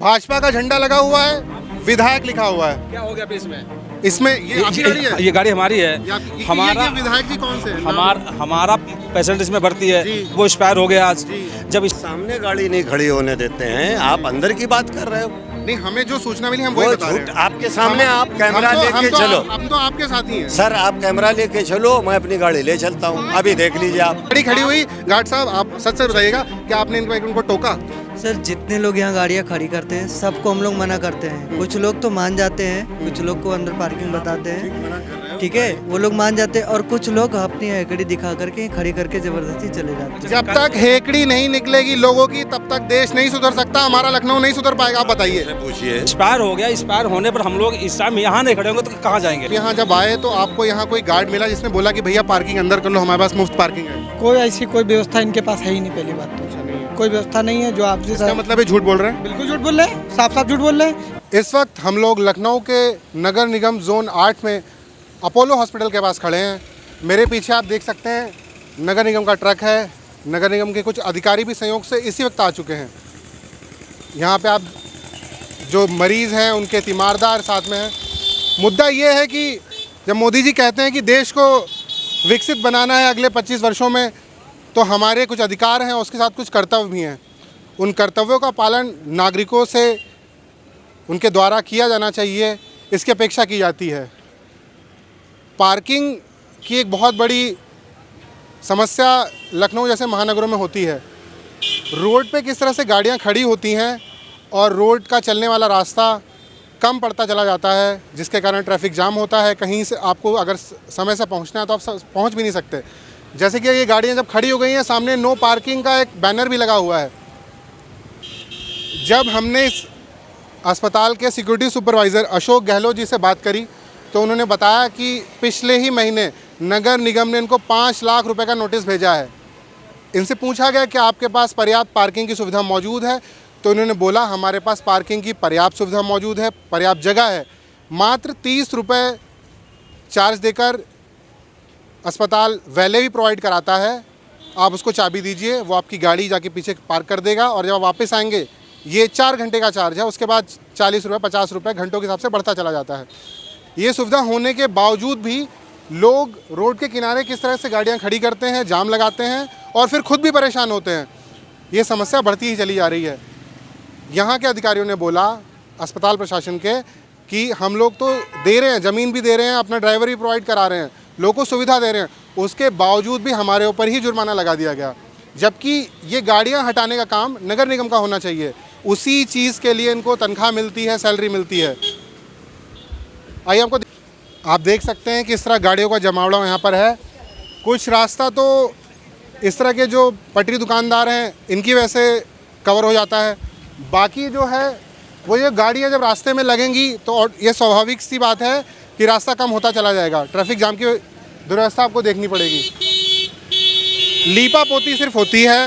भाजपा का झंडा लगा हुआ है, विधायक लिखा हुआ है। क्या हो गया अभी इसमें? इसमें ये आपकी गाड़ी है? ये गाड़ी हमारी है। हमारा विधायक जी कौन से हैं? हमारा पेशेंट इसमें भर्ती है, जी। वो एक्सपायर हो गया आज। जब सामने गाड़ी नहीं खड़ी होने देते हैं, आप अंदर की बात कर रहे हो। नहीं, हमें जो सूचना मिली हम वही वो बता रहे झूठ हैं। आपके सामने, आप कैमरा लेके चलो। हम तो आपके साथ ही हैं। सर आप कैमरा लेके चलो, मैं अपनी गाड़ी ले चलता हूँ, अभी देख लीजिए आप। गाड़ी खड़ी हुई, गार्ड साहब आप सच से बताइएगा कि आपने उनको टोका? सर जितने लोग यहाँ गाड़ियाँ खड़ी करते हैं सबको हम लोग मना करते हैं। कुछ लोग तो मान जाते हैं, कुछ लोग को अंदर पार्किंग बताते हैं, ठीक है, वो लोग मान जाते हैं। और कुछ लोग अपनी हेकड़ी दिखा करके खड़ी करके जबरदस्ती चले जाते हैं। जब तक हेकड़ी नहीं निकलेगी लोगों की, तब तक देश नहीं सुधर सकता, हमारा लखनऊ नहीं सुधर पाएगा। आप बताइए। पूछिए। एक्सपायर हो गया, एक्सपायर होने पर हम लोग इस टाइम यहाँ नहीं खड़े होंगे तो कहाँ जाएंगे? यहाँ जब आए तो आपको यहाँ कोई गार्ड मिला जिसने बोला कि भैया पार्किंग अंदर कर लो, हमारे पास मुफ्त पार्किंग है? कोई ऐसी कोई व्यवस्था इनके पास है ही नहीं। पहली बात तो कोई व्यवस्था नहीं है। जो आप इसका मतलब ये झूठ बोल रहे हैं? बिल्कुल झूठ बोल रहे हैं, साफ साफ झूठ बोल रहे हैं। इस वक्त हम लोग लखनऊ के नगर निगम जोन 8 में अपोलो हॉस्पिटल के पास खड़े हैं। मेरे पीछे आप देख सकते हैं नगर निगम का ट्रक है। नगर निगम के कुछ अधिकारी भी संयोग से इसी वक्त आ चुके हैं। यहाँ पे आप जो मरीज़ हैं उनके तीमारदार साथ में हैं। मुद्दा ये है कि जब मोदी जी कहते हैं कि देश को विकसित बनाना है अगले 25 वर्षों में, तो हमारे कुछ अधिकार हैं, उसके साथ कुछ कर्तव्य भी हैं। उन कर्तव्यों का पालन नागरिकों से उनके द्वारा किया जाना चाहिए, इसकी अपेक्षा की जाती है। पार्किंग की एक बहुत बड़ी समस्या लखनऊ जैसे महानगरों में होती है। रोड पे किस तरह से गाड़ियां खड़ी होती हैं और रोड का चलने वाला रास्ता कम पड़ता चला जाता है, जिसके कारण ट्रैफिक जाम होता है। कहीं से आपको अगर समय से पहुंचना है तो आप पहुंच भी नहीं सकते। जैसे कि ये गाड़ियां जब खड़ी हो गई हैं, सामने नो पार्किंग का एक बैनर भी लगा हुआ है। जब हमने इस अस्पताल के सिक्योरिटी सुपरवाइज़र अशोक गहलोत जी से बात करी तो उन्होंने बताया कि पिछले ही महीने नगर निगम ने इनको 5 लाख रुपए का नोटिस भेजा है। इनसे पूछा गया कि आपके पास पर्याप्त पार्किंग की सुविधा मौजूद है, तो उन्होंने बोला हमारे पास पार्किंग की पर्याप्त सुविधा मौजूद है, पर्याप्त जगह है। मात्र 30 रुपये चार्ज देकर अस्पताल वैले भी प्रोवाइड कराता है। आप उसको चाबी दीजिए, वो आपकी गाड़ी जाके पीछे पार्क कर देगा और जब आप वापस आएंगे, ये 4 घंटे का चार्ज है, उसके बाद 40 रुपये 50 रुपये घंटों के हिसाब से बढ़ता चला जाता है। ये सुविधा होने के बावजूद भी लोग रोड के किनारे किस तरह से गाड़ियां खड़ी करते हैं, जाम लगाते हैं और फिर खुद भी परेशान होते हैं। ये समस्या बढ़ती ही चली जा रही है। यहाँ के अधिकारियों ने बोला, अस्पताल प्रशासन के, कि हम लोग तो दे रहे हैं, ज़मीन भी दे रहे हैं, अपना ड्राइवर भी प्रोवाइड करा रहे हैं, लोगों को सुविधा दे रहे हैं, उसके बावजूद भी हमारे ऊपर ही जुर्माना लगा दिया गया। जबकि ये गाड़ियां हटाने का काम नगर निगम का होना चाहिए। उसी चीज़ के लिए इनको तनख्वाह मिलती है, सैलरी मिलती है। आइए आपको आप देख सकते हैं कि इस तरह गाड़ियों का जमावड़ा यहाँ पर है। कुछ रास्ता तो इस तरह के जो पटरी दुकानदार हैं इनकी वजह से कवर हो जाता है। बाकी जो है वो ये गाड़ियाँ जब रास्ते में लगेंगी तो ये स्वाभाविक सी बात है कि रास्ता कम होता चला जाएगा। ट्रैफिक जाम की दुर्व्यवस्था आपको देखनी पड़ेगी। लीपा पोती सिर्फ होती है।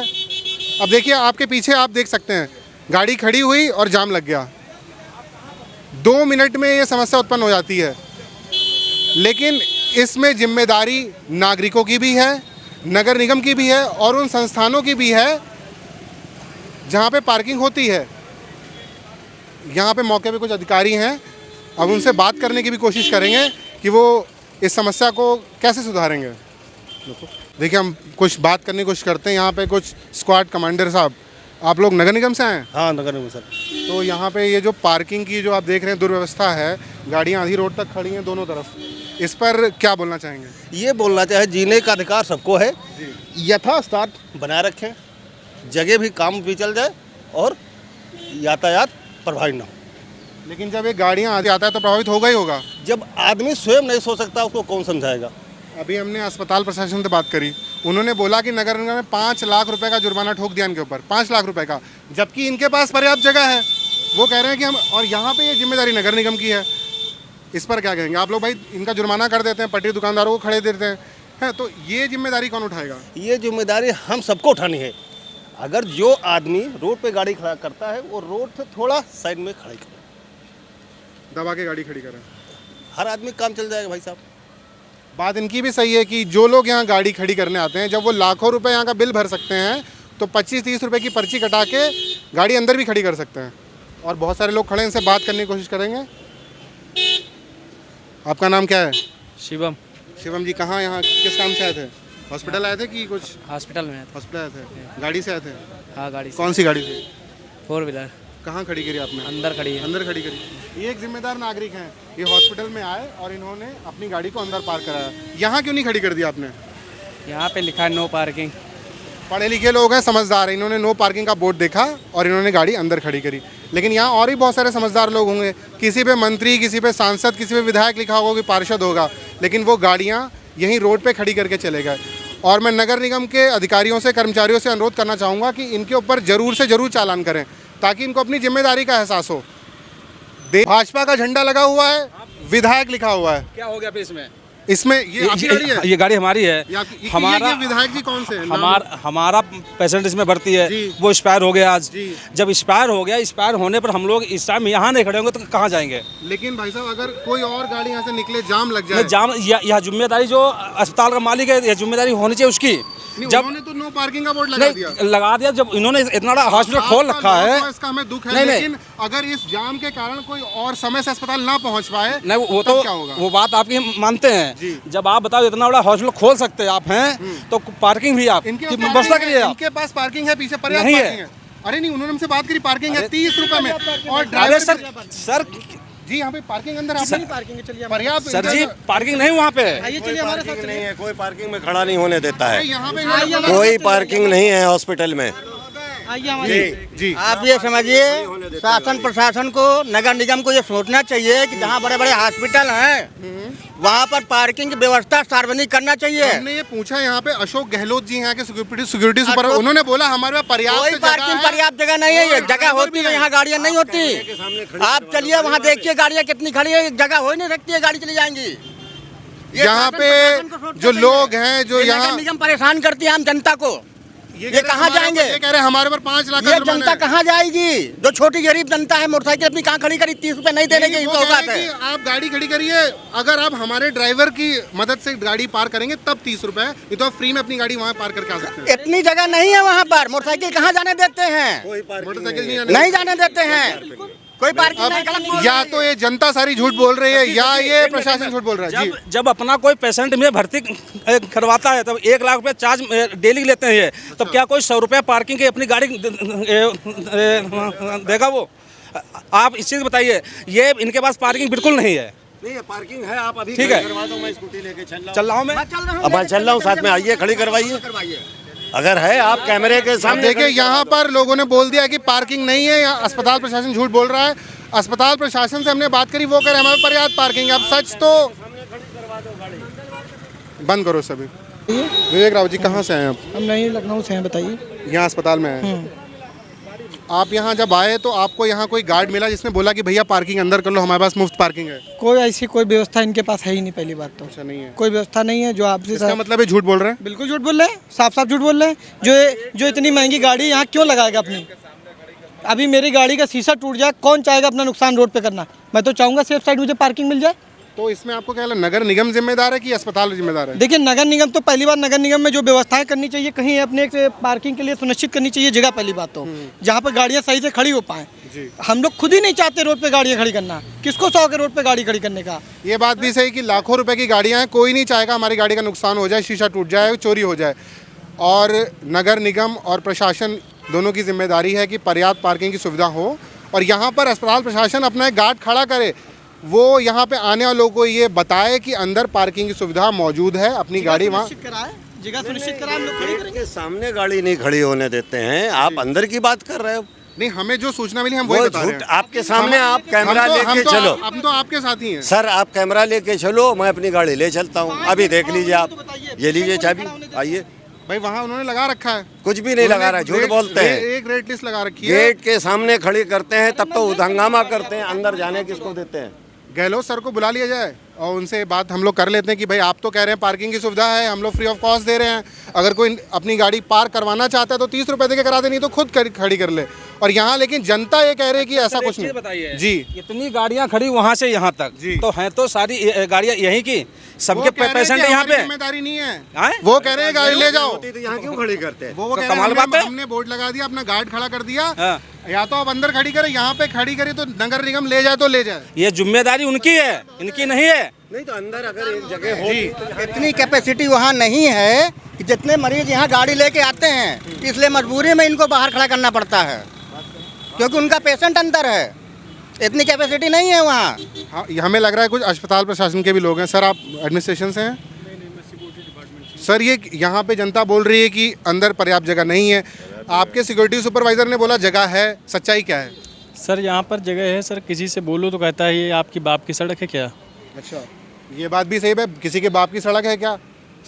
अब देखिए आपके पीछे आप देख सकते हैं गाड़ी खड़ी हुई और जाम लग गया। 2 मिनट में ये समस्या उत्पन्न हो जाती है। लेकिन इसमें जिम्मेदारी नागरिकों की भी है, नगर निगम की भी है और उन संस्थानों की भी है जहाँ पे पार्किंग होती है। यहाँ पे मौके पे कुछ अधिकारी हैं, अब उनसे बात करने की भी कोशिश करेंगे कि वो इस समस्या को कैसे सुधारेंगे। देखिए हम कुछ बात करने की कोशिश करते हैं। यहाँ पे कुछ स्क्वाड कमांडर साहब, आप लोग नगर निगम से हैं? हाँ नगर निगम सर। तो यहाँ पे ये जो पार्किंग की जो आप देख रहे हैं दुर्व्यवस्था है, गाड़ियाँ आधी रोड तक खड़ी हैं दोनों तरफ, इस पर क्या बोलना चाहेंगे? ये बोलना चाहे जीने का अधिकार सबको है, यथास्थित बनाए रखें, जगह भी काम भी चल जाए और यातायात प्रभावित ना हो। लेकिन जब ये गाड़ियाँ आती आता है तो प्रभावित होगा ही होगा। जब आदमी स्वयं नहीं सो सकता उसको कौन समझाएगा? अभी हमने अस्पताल प्रशासन से बात करी, उन्होंने बोला कि नगर निगम ने 5 लाख रुपए का जुर्माना ठोक दिया इनके ऊपर, 5 लाख रुपए का, जबकि इनके पास पर्याप्त जगह है। वो कह रहे हैं कि हम, और यहाँ पे ये जिम्मेदारी नगर निगम की है। इस पर क्या कहेंगे आप लोग? भाई इनका जुर्माना कर देते हैं, पटरी दुकानदारों को खड़े देते हैं, तो ये जिम्मेदारी कौन उठाएगा? ये जिम्मेदारी हम सबको उठानी है। अगर जो आदमी रोड पे गाड़ी खड़ा करता है वो रोड से थोड़ा साइड में खड़ा करे, दबा के गाड़ी खड़ी करें, हर आदमी काम चल जाएगा भाई साहब। बात इनकी भी सही है कि जो लोग यहाँ गाड़ी खड़ी करने आते हैं, जब वो लाखों रुपए यहाँ का बिल भर सकते हैं तो 25-30 रुपए की पर्ची कटा के गाड़ी अंदर भी खड़ी कर सकते हैं। और बहुत सारे लोग खड़े हैं, इनसे बात करने की कोशिश करेंगे। आपका नाम क्या है? शिवम। शिवम जी, कहाँ यहाँ किस काम से आए थे? हॉस्पिटल आए थे कि कुछ? हॉस्पिटल में हॉस्पिटल आए थे, गाड़ी से आए थे? हाँ गाड़ी से। कौन सी गाड़ी थी? 4 व्हीलर कहाँ खड़ी करी आपने? अंदर खड़ी है। अंदर खड़ी करी। ये एक जिम्मेदार नागरिक हैं, ये हॉस्पिटल में आए और इन्होंने अपनी गाड़ी को अंदर पार्क कराया। यहाँ क्यों नहीं खड़ी कर दी आपने? यहाँ पे लिखा है नो पार्किंग। पढ़े लिखे लोग हैं, समझदार हैं, इन्होंने नो पार्किंग का बोर्ड देखा और इन्होंने गाड़ी अंदर खड़ी करी। लेकिन यहाँ और भी बहुत सारे समझदार लोग होंगे, किसी पे मंत्री, किसी पे सांसद, किसी पे विधायक लिखा होगा, कोई पार्षद होगा, लेकिन वो गाड़ियाँ यहीं रोड पे खड़ी करके चले गए। और मैं नगर निगम के अधिकारियों से, कर्मचारियों से अनुरोध करना चाहूँगा कि इनके ऊपर ज़रूर से ज़रूर चालान करें, ताकि इनको अपनी जिम्मेदारी का एहसास हो। भाजपा का झंडा लगा हुआ है, विधायक लिखा हुआ है। क्या हो गया इसमें? इसमें ये आपकी गाड़ी है? ये गाड़ी हमारी है। हमारा विधायक जी कौन से हैं? हमारा पेशेंट इसमें भर्ती है, जी। वो एक्सपायर हो गया आज। जी। जब एक्सपायर हो गया, एक्सपायर होने पर हम लोग इस टाइम यहाँ नहीं खड़े होंगे तो कहाँ जाएंगे? लेकिन भाई साहब, अगर कोई और गाड़ी यहाँ से निकले, जाम लग जाए, जाम, यह जिम्मेदारी जो अस्पताल का मालिक है, यह जिम्मेदारी होनी चाहिए उसकी। जब उन्होंने तो नो पार्किंग का बोर्ड लगा दिया। लगा दिया, जब इन्होंने इतना बड़ा हॉस्पिटल खोल रखा है, इसका हमें दुख है। नहीं, लेकिन अगर इस जाम के कारण कोई और समय से अस्पताल ना पहुंच पाए, नहीं वो तब तो क्या होगा? वो बात आपकी हम मानते जी। हैं। जब आप बताओ इतना बड़ा हॉस्पिटल खोल सकते हैं आप हैं, तो पार्किंग भी आप इनके की पास व्यवस्था करिए आप। इनके पास पार्किंग है, पीछे पर्याप्त नहीं है। पार्किंग है। अरे नहीं, उन्होंने हमसे बात करी, पार्किंग है 30 रुपए में। और अरे ड्राइवर सर जी, यहाँ पे पार्किंग अंदर आपने पार्किंग है, चलिए पर्याप्त सर जी, पार्किंग नहीं वहाँ पे। आइए, चलिए हमारे साथ नहीं चलिए। है, कोई पार्किंग में खड़ा नहीं होने देता है। यहाँ पे कोई पार्किंग नहीं है हॉस्पिटल में। आइए हमारे जी, आप ये समझिए, शासन प्रशासन को, नगर निगम को ये सोचना चाहिए कि जहाँ बड़े बड़े हॉस्पिटल हैं वहाँ पर पार्किंग की व्यवस्था सार्वजनिक करना चाहिए। हमने ये पूछा, यहाँ पे अशोक गहलोत जी हैं के सिक्योरिटी सुपर, उन्होंने बोला हमारे पास पर्याप्त कोई जगह पार्किंग है। पर्याप्त जगह नहीं है, ये जगह होती तो यहाँ गाड़ियाँ नहीं होती। आप चलिए वहाँ देखिए गाड़ियाँ कितनी खड़ी है, जगह हो ही नहीं सकती है, गाड़ी चली जाएंगी। ये यहाँ शासन पे प्रशासन को सोचना जो चाहिए। लोग हैं, जो ये यहाँ नगर निगम परेशान करती है आम जनता को। ये ये कहाँ जाएंगे? ये कह रहे हैं हमारे पर 5 लाख का ये जुर्माना जनता है। कहाँ जाएगी? जो छोटी गरीब जनता है, मोटरसाइकिल अपनी कहाँ खड़ी करी, 30 रुपए नहीं देने की वो कह औकात रहे है। हैं कि आप गाड़ी खड़ी करिए, अगर आप हमारे ड्राइवर की मदद से गाड़ी पार करेंगे तब 30 रुपए, ये तो आप फ्री में अपनी गाड़ी वहाँ पार करके आ सकते हैं। इतनी जगह नहीं है वहाँ पर, मोटरसाइकिल कहाँ जाने देते हैं? मोटरसाइकिल नहीं जाने देते हैं, कोई पार्किंग नहीं। गलत बोल या रहे हैं। तो ये जनता सारी झूठ बोल रही है, या ये प्रशासन झूठ बोल रहा है। जी, जब अपना कोई पेशेंट में भर्ती करवाता है तब 1 लाख रुपए चार्ज डेली लेते हैं ये, तब क्या कोई 100 रुपये पार्किंग की अपनी गाड़ी देगा वो? आप इस चीज़ बताइए, ये इनके पास पार्किंग बिल्कुल नहीं है। नहीं है, पार्किंग है, आप अभी ठीक है। करवा दो, मैं स्कूटी लेके चल चल रहा हूँ मैं। अब मैं चल रहा हूँ, साथ में आइए, खड़ी करवाइए। अगर है, आप कैमरे के अब सामने देखिए, यहाँ पर लोगों ने बोल दिया कि पार्किंग नहीं है, यहाँ अस्पताल प्रशासन झूठ बोल रहा है। अस्पताल प्रशासन से हमने बात करी, वो कह रहे हैं हमारे पर्याप्त पार्किंग है। अब सच तो बंद करो सभी। विवेक राव जी, कहाँ से आए आप? हम नहीं लखनऊ से हैं, बताइए। यहाँ अस्पताल में आए। आप यहाँ जब आए तो आपको यहाँ कोई गार्ड मिला जिसने बोला कि भैया पार्किंग अंदर कर लो, हमारे पास मुफ्त पार्किंग है? कोई ऐसी कोई व्यवस्था इनके पास है ही नहीं, पहली बात तो। अच्छा, नहीं है। कोई व्यवस्था नहीं है। जो आपसे इसका मतलब ये झूठ बोल रहे हैं। बिल्कुल झूठ बोल रहे हैं, साफ साफ झूठ बोल रहे हैं। जो इतनी महंगी गाड़ी यहाँ क्यों लगाएगा अपनी? अभी मेरी गाड़ी का शीशा टूट जाए, कौन चाहेगा अपना नुकसान रोड पे करना? मैं तो चाहूँगा सेफ साइड मुझे पार्किंग मिल जाए। तो इसमें आपको क्या लगा, नगर निगम जिम्मेदार है कि अस्पताल जिम्मेदार है? देखिए, नगर निगम तो पहली बार, नगर निगम में जो व्यवस्थाएं करनी चाहिए कहीं अपने पार्किंग के लिए सुनिश्चित करनी चाहिए जगह, पहली बात तो, जहाँ पर गाड़ियाँ सही से खड़ी हो पाएँ। जी। हम लोग खुद ही नहीं चाहते रोड पे गाड़ियाँ खड़ी करना, किसको शौक है रोड पे गाड़ी खड़ी करने का? ये बात भी सही कि लाखों रुपए की गाड़ियाँ हैं, कोई नहीं चाहेगा हमारी गाड़ी का नुकसान हो जाए, शीशा टूट जाए, चोरी हो जाए। और नगर निगम और प्रशासन दोनों की जिम्मेदारी है कि पर्याप्त पार्किंग की सुविधा हो, और यहाँ पर अस्पताल प्रशासन अपना एक गार्ड खड़ा करे, वो यहाँ पे आने वालों को ये बताए कि अंदर पार्किंग की सुविधा मौजूद है, अपनी गाड़ी वहाँ। जगह सुनिश्चित कराए, हम लोग खड़ी करेंगे। के सामने गाड़ी नहीं खड़ी होने देते हैं। आप अंदर की बात कर रहे हो। नहीं, हमें जो सूचना मिली हम वही वो बता रहे झूठ हैं। आपके सामने, आप कैमरा लेके चलो। हम तो आपके साथ ही हैं। सर, आप कैमरा लेके चलो, मैं अपनी गाड़ी ले चलता हूँ। अभी देख लीजिए आप, ये लीजिए चाबी, आइए। भाई वहाँ उन्होंने लगा रखा है। कुछ भी नहीं लगा रहा है, झूठ बोलते हैं। एक रेट लिस्ट लगा रखी है। गेट के सामने खड़ी करते हैं, तब तो हंगामा करते हैं, अंदर जाने किसको देते हैं? गहलोत सर को बुला लिया जाए और उनसे बात हम लोग कर लेते हैं कि भाई आप तो कह रहे हैं पार्किंग की सुविधा है, हम लोग फ्री ऑफ कॉस्ट दे रहे हैं, अगर कोई अपनी गाड़ी पार्क करवाना चाहता है तो 30 रुपए देके करा दे, नहीं तो खुद खड़ी कर ले। और यहाँ लेकिन जनता ये कह रही है कि ऐसा कुछ नहीं। बताइए जी, इतनी गाड़ियाँ खड़ी वहाँ से यहाँ तक, जी। तो हैं तो सारी गाड़ियाँ यहीं की, सबके वो कह रहे हैं पेशेंट कि यहाँ हमारी पे। जिम्मेदारी नहीं है। हैं? वो कह रहे हैं गाड़ी ले जाओ। तो यहाँ क्यों खड़ी करते हैं? वो कह रहे हैं कमाल बात है। हमने बोर्ड लगा दिया, अपना गार्ड खड़ा कर दिया, हाँ। या तो आप अंदर खड़ी करें, यहाँ पे खड़ी करें तो नगर निगम ले जाए तो ले जाए। ये जिम्मेदारी उनकी है, इनकी नहीं है। नहीं तो अंदर अगर एक जगह हो इतनी कैपेसिटी वहाँ नहीं है कि जितने मरीज यहाँ गाड़ी लेके आते हैं, इसलिए मजबूरी में इनको बाहर खड़ा करना पड़ता है, क्योंकि उनका पेशेंट अंदर है, इतनी कैपेसिटी नहीं है वहाँ। हाँ, हमें लग रहा है कुछ अस्पताल प्रशासन के भी लोग हैं। सर, आप एडमिनिस्ट्रेशन से हैं? सर, ये यहाँ पे जनता बोल रही है कि अंदर पर्याप्त जगह नहीं है। आपके सिक्योरिटी सुपरवाइजर ने बोला जगह है, सच्चाई क्या है? सर यहाँ पर जगह है सर, किसी से बोलो तो कहता है ये आपकी बाप की सड़क है क्या। अच्छा, ये बात भी सही है, किसी के बाप की सड़क है क्या?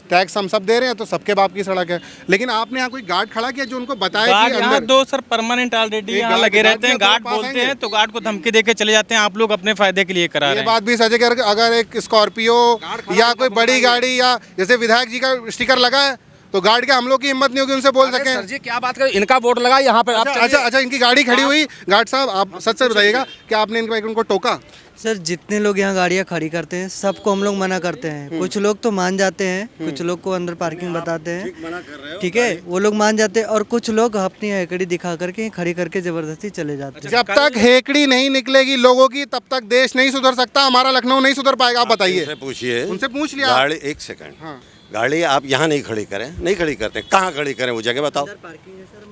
टैक्स हम सब दे रहे हैं तो सबके बाप की सड़क है। लेकिन आपने यहाँ कोई गार्ड खड़ा किया जो उनको बताया गार्ड कि यहाँ अंदर दो सर परमानेंट ऑलरेडी एक यहाँ गार्ड- लगे गार्ड रहते हैं। के गार्ड पास बोलते आएंगे। हैं तो गार्ड को धमकी देके चले जाते हैं, आप लोग अपने फायदे के लिए करा ये रहे हैं। बात भी सच है कि अगर एक स्कॉर्पियो या कोई बड़ी गाड़ी या जैसे विधायक जी का स्टिकर लगा है तो गार्ड के हम लोग की हिम्मत नहीं होगी उनसे बोल अरे सकें। सर जी क्या बात करें, इनका बोर्ड लगा यहाँ पे। आप अच्छा, इनकी गाड़ी खड़ी हुई, गार्ड साहब आप सच से बताइएगा कि आपने उनको टोका? सर जितने लोग यहाँ गाड़ियाँ खड़ी करते हैं सबको हम लोग मना करते हैं। कुछ लोग तो मान जाते हैं, कुछ लोग को अंदर पार्किंग बताते हैं, ठीक है, वो लोग मान जाते हैं, और कुछ लोग अपनी हैकड़ी दिखा करके खड़ी करके जबरदस्ती चले जाते हैं। जब तक हेकड़ी नहीं निकलेगी लोगों की तब तक देश नहीं सुधर सकता, हमारा लखनऊ नहीं सुधर पाएगा। आप बताइए। उनसे पूछिए, उनसे पूछ लिया। गाड़ी एक सेकंड, हाँ। गाड़ी आप यहाँ नहीं खड़ी करें, नहीं खड़ी करते, कहाँ खड़ी करें वो जगह बताओ।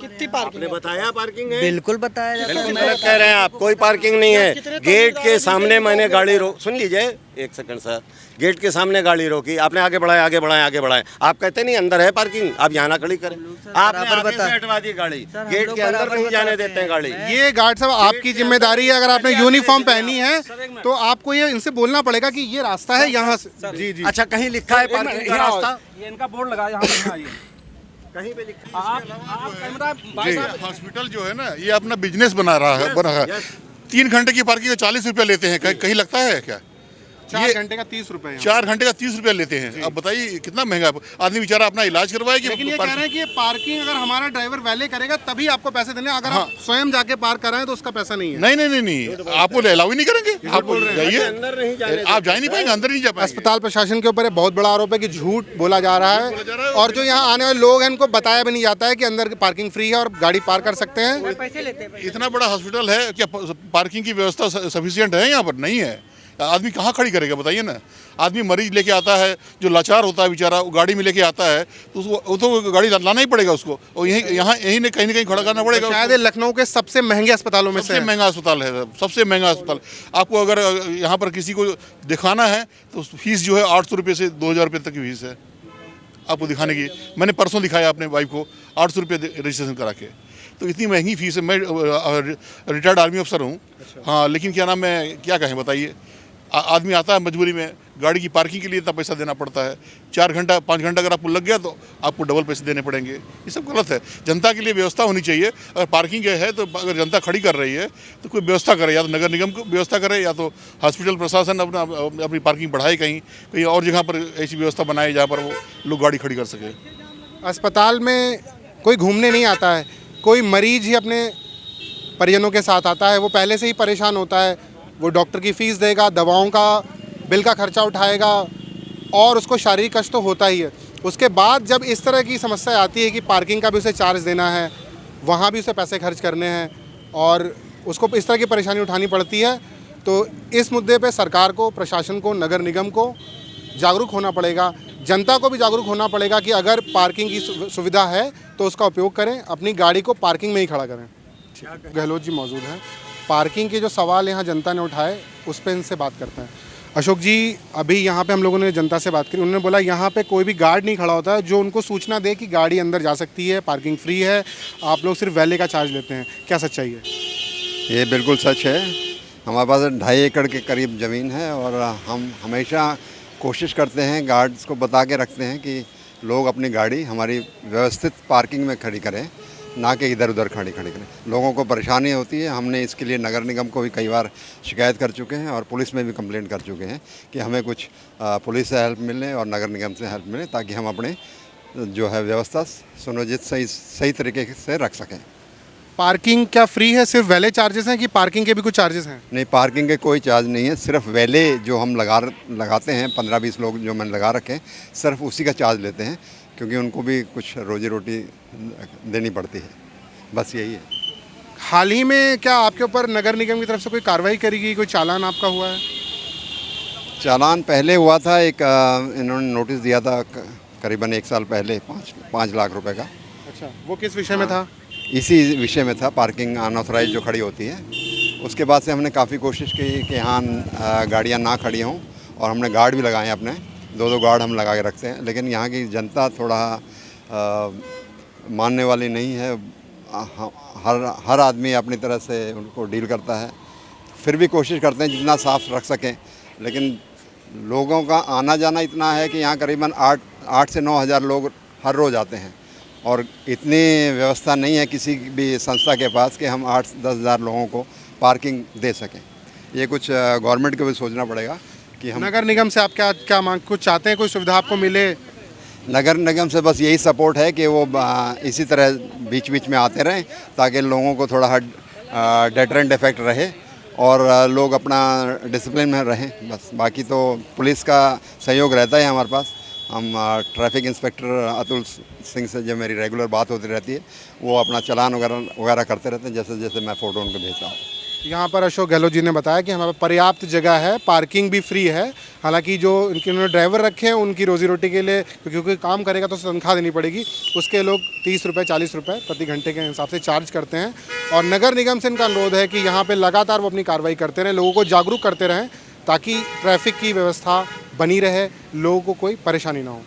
कितनी पार्किंग बताया पार्किंग है। बिल्कुल बताया जाता है। गलत कह रहे हैं आप, कोई पार्किंग नहीं है। गेट के सामने मैंने गाड़ी रोक, सुन लीजिए एक सेकंड सर, गेट के सामने गाड़ी रोकी, आपने आगे बढ़ाया आगे बढ़ाया आगे बढ़ाया, आप कहते नहीं अंदर है पार्किंग, आप यहाँ ना खड़ी करें। आपने आगे से हटवा दी गाड़ी, गेट के अंदर नहीं जाने देते हैं गाड़ी। ये गार्ड साहब आपकी जिम्मेदारी है, अगर आपने यूनिफॉर्म पहनी है तो आपको ये इनसे बोलना पड़ेगा कि ये रास्ता है यहाँ से। जी जी। अच्छा, कहीं लिखा है पार्किंग का रास्ता? ये इनका बोर्ड लगा यहाँ पे, आइए। कहीं पे लिखा आप कैमरा भाई साहब, हॉस्पिटल जो है ना ये अपना बिजनेस बना रहा है। 3 घंटे की पार्किंग का 40 रुपया लेते हैं, कहीं लगता है क्या? 4 घंटे का 30 रुपए। 4 घंटे का 30 रुपया लेते हैं। अब बताइए कितना महंगा आदमी बेचारा अपना इलाज करवाए कि लेकिन ये कह रहे हैं कि ये पार्किंग अगर हमारा ड्राइवर वैले करेगा तभी आपको पैसे देने, अगर आप स्वयं जाके पार्क कराएं तो उसका पैसा नहीं है। नहीं आपको अलाउ ही नहीं करेंगे। आप जाइए, अंदर नहीं जाने आप जा ही नहीं पाएंगे, अंदर नहीं जा पाएंगे। अस्पताल प्रशासन के ऊपर बहुत बड़ा आरोप है कि झूठ बोला जा रहा है और जो यहाँ आने वाले लोग हैं उनको बताया भी नहीं जाता है कि अंदर पार्किंग फ्री है और गाड़ी पार्क कर सकते हैं। इतना बड़ा हॉस्पिटल है, क्या पार्किंग की व्यवस्था सफिशिएंट है? यहाँ पर नहीं है। आदमी कहाँ खड़ी करेगा बताइए ना। आदमी मरीज लेके आता है, जो लाचार होता है बेचारा, वो गाड़ी में लेके आता है तो उसको वो तो गाड़ी लाना ही पड़ेगा उसको, और यहीं ने कहीं ना कहीं खड़ा करना पड़ेगा। शायद ये लखनऊ के सबसे महंगे अस्पतालों में से सबसे महंगा अस्पताल है, सबसे महंगा अस्पताल। आपको अगर यहाँ पर किसी को दिखाना है तो फीस जो है 800 रुपये से 2000 रुपये तक की फीस है आपको दिखाने की। मैंने परसों दिखाया अपने वाइफ को 800 रुपये रजिस्ट्रेशन करा के, तो इतनी महंगी फीस है। मैं रिटायर्ड आर्मी अफसर हूँ। हाँ, लेकिन क्या नाम, मैं क्या कहें बताइए। आदमी आता है मजबूरी में, गाड़ी की पार्किंग के लिए इतना पैसा देना पड़ता है। 4 घंटा 5 घंटा अगर आपको लग गया तो आपको डबल पैसे देने पड़ेंगे। ये सब गलत है। जनता के लिए व्यवस्था होनी चाहिए। अगर पार्किंग है तो अगर जनता खड़ी कर रही है तो कोई व्यवस्था करे, या तो नगर निगम को व्यवस्था करे या तो हॉस्पिटल प्रशासन अपनी पार्किंग बढ़ाए, कहीं और जगह पर ऐसी व्यवस्था बनाए जहाँ पर वो लोग गाड़ी खड़ी कर सके। अस्पताल में कोई घूमने नहीं आता है, कोई मरीज ही अपने परिजनों के साथ आता है। वो पहले से ही परेशान होता है, वो डॉक्टर की फ़ीस देगा, दवाओं का बिल का खर्चा उठाएगा और उसको शारीरिक कष्ट तो होता ही है। उसके बाद जब इस तरह की समस्या आती है कि पार्किंग का भी उसे चार्ज देना है, वहाँ भी उसे पैसे खर्च करने हैं और उसको इस तरह की परेशानी उठानी पड़ती है, तो इस मुद्दे पे सरकार को, प्रशासन को, नगर निगम को जागरूक होना पड़ेगा। जनता को भी जागरूक होना पड़ेगा कि अगर पार्किंग की सुविधा है तो उसका उपयोग करें, अपनी गाड़ी को पार्किंग में ही खड़ा करें। गहलोत जी मौजूद हैं। पार्किंग के जो सवाल यहाँ जनता ने उठाए उस पर इनसे बात करते हैं। अशोक जी, अभी यहाँ पे हम लोगों ने जनता से बात करी, उन्होंने बोला यहाँ पे कोई भी गार्ड नहीं खड़ा होता है जो उनको सूचना दे कि गाड़ी अंदर जा सकती है, पार्किंग फ्री है, आप लोग सिर्फ वैले का चार्ज लेते हैं। क्या सच्चाई है? ये बिल्कुल सच है। हमारे पास 2.5 एकड़ के करीब ज़मीन है और हम हमेशा कोशिश करते हैं, गार्ड्स को बता के रखते हैं कि लोग अपनी गाड़ी हमारी व्यवस्थित पार्किंग में खड़ी करें, ना कि इधर उधर खड़ी करें। लोगों को परेशानी होती है। हमने इसके लिए नगर निगम को भी कई बार शिकायत कर चुके हैं और पुलिस में भी कंप्लेंट कर चुके हैं कि हमें कुछ पुलिस से हेल्प मिले और नगर निगम से हेल्प मिले, ताकि हम अपने जो है व्यवस्था सुनियोजित सही तरीके से रख सकें। पार्किंग क्या फ्री है, सिर्फ वैले चार्जेस हैं कि पार्किंग के भी कुछ चार्जेस हैं? नहीं, पार्किंग के कोई चार्ज नहीं है, सिर्फ वैले जो हम लगाते हैं 15-20 लोग जो मैंने लगा रखे हैं, सिर्फ उसी का चार्ज लेते हैं, क्योंकि उनको भी कुछ रोजी रोटी देनी पड़ती है। बस यही है। हाल ही में क्या आपके ऊपर नगर निगम की तरफ से कोई कार्रवाई करी गई, कोई चालान आपका हुआ है? चालान पहले हुआ था, एक इन्होंने नोटिस दिया था करीबन 1 साल पहले 5 लाख रुपए का। अच्छा, वो किस विषय में था? इसी विषय में था, पार्किंग अनऑथराइज जो खड़ी होती है। उसके बाद से हमने काफ़ी कोशिश की कि यहाँ गाड़ियाँ ना खड़ी हों, और हमने गार्ड भी लगाए हैं अपने, 2-2 गार्ड हम लगा के रखते हैं। लेकिन यहाँ की जनता थोड़ा मानने वाली नहीं है। हर आदमी अपनी तरह से उनको डील करता है। फिर भी कोशिश करते हैं जितना साफ रख सकें, लेकिन लोगों का आना जाना इतना है कि यहाँ करीबन 8 से 9 हज़ार लोग हर रोज़ आते हैं, और इतनी व्यवस्था नहीं है किसी भी संस्था के पास कि हम 8-10 हज़ार लोगों को पार्किंग दे सकें। ये कुछ गवर्नमेंट को भी सोचना पड़ेगा कि हम नगर निगम से आप क्या मांग कुछ चाहते हैं, कोई सुविधा आपको मिले? नगर निगम से बस यही सपोर्ट है कि वो इसी तरह बीच बीच में आते रहें, ताकि लोगों को थोड़ा डेटरेंट इफेक्ट रहे और लोग अपना डिसिप्लिन में रहें। बस बाकी तो पुलिस का सहयोग रहता है हमारे पास। हम ट्रैफिक इंस्पेक्टर अतुल सिंह से जब मेरी रेगुलर बात होती रहती है, वो अपना चालान वगैरह करते रहते हैं, जैसे जैसे मैं फ़ोटो उनको भेजता हूँ। यहाँ पर अशोक गहलोत जी ने बताया कि हमारे पास पर्याप्त जगह है, पार्किंग भी फ्री है। हालांकि जो उन्होंने ड्राइवर रखे हैं उनकी रोजी रोटी के लिए, क्योंकि काम करेगा तो तनख्वाह देनी पड़ेगी, उसके लोग 30 रुपये 40 रुपये प्रति घंटे के हिसाब से चार्ज करते हैं। और नगर निगम से इनका अनुरोध है कि यहाँ पर लगातार वो अपनी कार्रवाई करते रहें, लोगों को जागरूक करते रहें, ताकि ट्रैफिक की व्यवस्था बनी रहे, लोगों को कोई परेशानी ना हो।